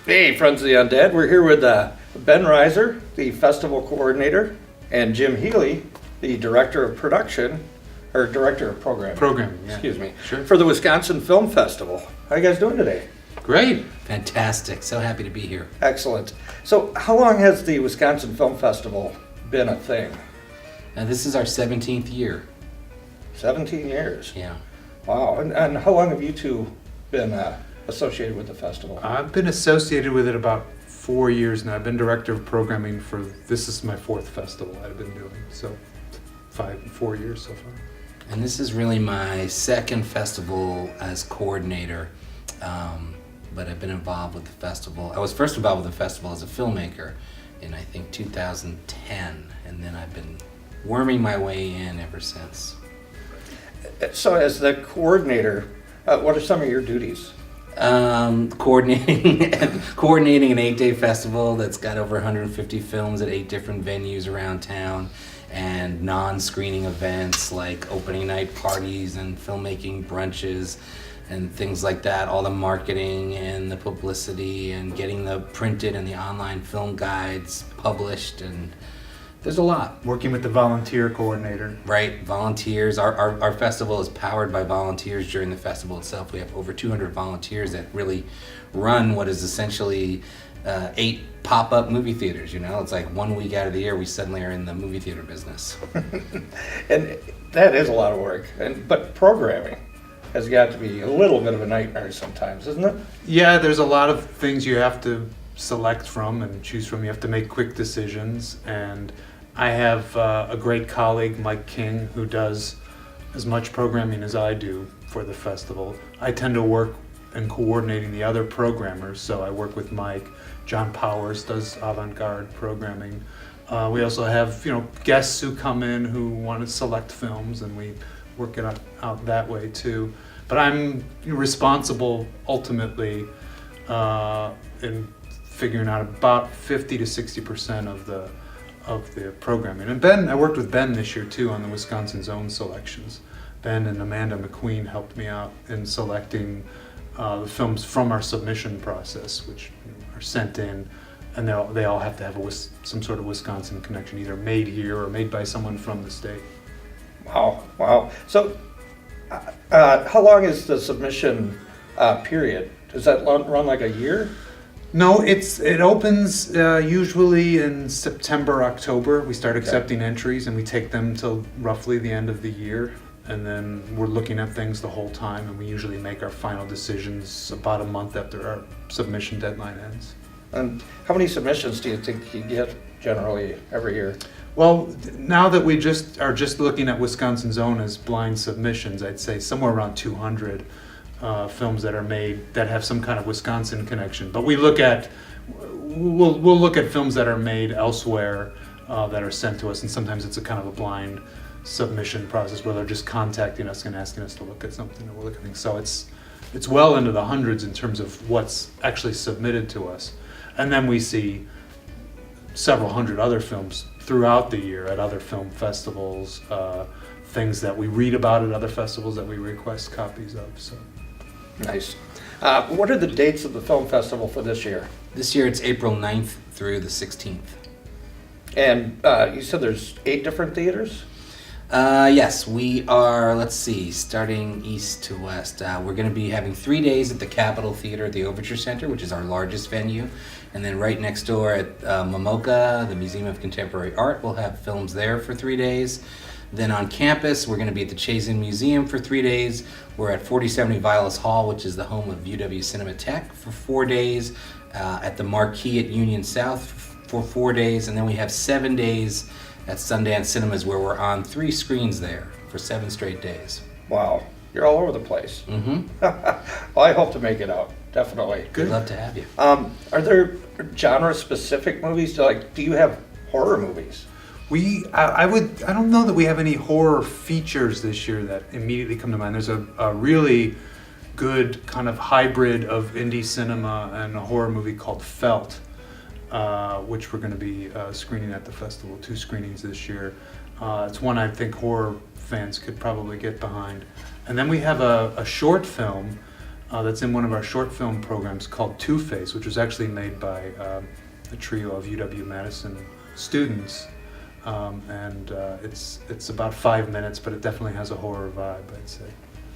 Hey, Friends of the Undead. We're here with Ben Reiser, the festival coordinator, and Jim Healy, the director of production, or director of programming. Programming, yeah. Excuse me. Sure. For the Wisconsin Film Festival. How you guys doing today? Great. Fantastic. So happy to be here. Excellent. So, how long has the Wisconsin Film Festival been a thing? Now, this is our 17th year. 17 years. Yeah. Wow. And how long have you two been associated with the festival? I've been associated with it about 4 years now. I've been director of programming this is my fourth festival I've been doing, so 4 years so far. And this is really my second festival as coordinator, but I've been involved with the festival. I was first involved with the festival as a filmmaker in, I think, 2010, and then I've been worming my way in ever since. So, as the coordinator, what are some of your duties? Coordinating an 8-day festival that's got over 150 films at 8 different venues around town, and non-screening events like opening night parties and filmmaking brunches and things like that. All the marketing and the publicity and getting the printed and the online film guides published, and there's a lot. Working with the volunteer coordinator. Right, volunteers. Our festival is powered by volunteers during the festival itself. We have over 200 volunteers that really run what is essentially 8 pop-up movie theaters. You know, it's like 1 week out of the year we suddenly are in the movie theater business. And that is a lot of work. But programming has got to be a little bit of a nightmare sometimes, isn't it? Yeah, there's a lot of things you have to select from and choose from. You have to make quick decisions, and I have a great colleague, Mike King, who does as much programming as I do for the festival. I tend to work in coordinating the other programmers, so I work with Mike. John Powers does avant-garde programming. We also have, guests who come in who want to select films, and we work it out that way too. But I'm responsible ultimately in figuring out about 50 to 60% of the programming. And I worked with Ben this year too on the Wisconsin Zone selections. Ben and Amanda McQueen helped me out in selecting the films from our submission process, which are sent in, and they all have to have some sort of Wisconsin connection, either made here or made by someone from the state. Wow. So, how long is the submission period? Does that run like a year? No, it opens usually in September, October. We start accepting entries, and we take them till roughly the end of the year. And then we're looking at things the whole time, and we usually make our final decisions about a month after our submission deadline ends. And how many submissions do you think you get generally every year? Well, now that we are just looking at Wisconsin Zone as blind submissions, I'd say somewhere around 200 films that are made that have some kind of Wisconsin connection. But we'll look at films that are made elsewhere that are sent to us, and sometimes it's a kind of a blind submission process where they're just contacting us and asking us to look at something, or we'll look at things. So it's well into the hundreds in terms of what's actually submitted to us. And then we see several hundred other films throughout the year at other film festivals, things that we read about at other festivals that we request copies of. So. Nice. What are the dates of the film festival for this year? This year it's April 9th through the 16th. And you said there's 8 different theaters? Yes, we are, starting east to west. We're going to be having 3 days at the Capitol Theater at the Overture Center, which is our largest venue. And then right next door at MoMoCA, the Museum of Contemporary Art, we'll have films there for 3 days. Then on campus, we're going to be at the Chazen Museum for 3 days. We're at 4070 Vilas Hall, which is the home of UW Cinematheque, for 4 days. At the Marquee at Union South for 4 days. And then we have 7 days at Sundance Cinemas, where we're on 3 screens there for 7 straight days. Wow, you're all over the place. Mm-hmm. Well, I hope to make it out, definitely. Good. We'd love to have you. Are there genre-specific movies? Do you have horror movies? I don't know that we have any horror features this year that immediately come to mind. There's a really good kind of hybrid of indie cinema and a horror movie called Felt, which we're going to be screening at the festival, 2 screenings this year. It's one I think horror fans could probably get behind. And then we have a short film that's in one of our short film programs called Two-Face, which was actually made by a trio of UW-Madison students. It's about 5 minutes, but it definitely has a horror vibe, I'd say.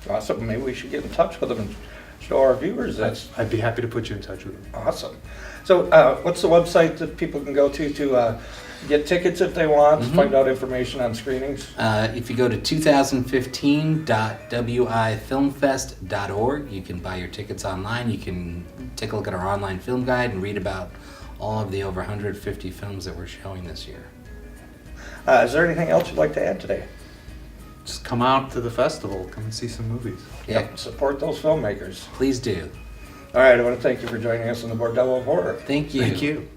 Awesome. Maybe we should get in touch with them and show our viewers this. I'd be happy to put you in touch with them. Awesome. So what's the website that people can go to get tickets if they want, find out information on screenings? If you go to 2015.wifilmfest.org, you can buy your tickets online. You can take a look at our online film guide and read about all of the over 150 films that we're showing this year. Is there anything else you'd like to add today? Just come out to the festival, come and see some movies. Yeah, Support those filmmakers. please do. All right, I want to thank you for joining us on the Bordello of Horror. Thank you. Thank you.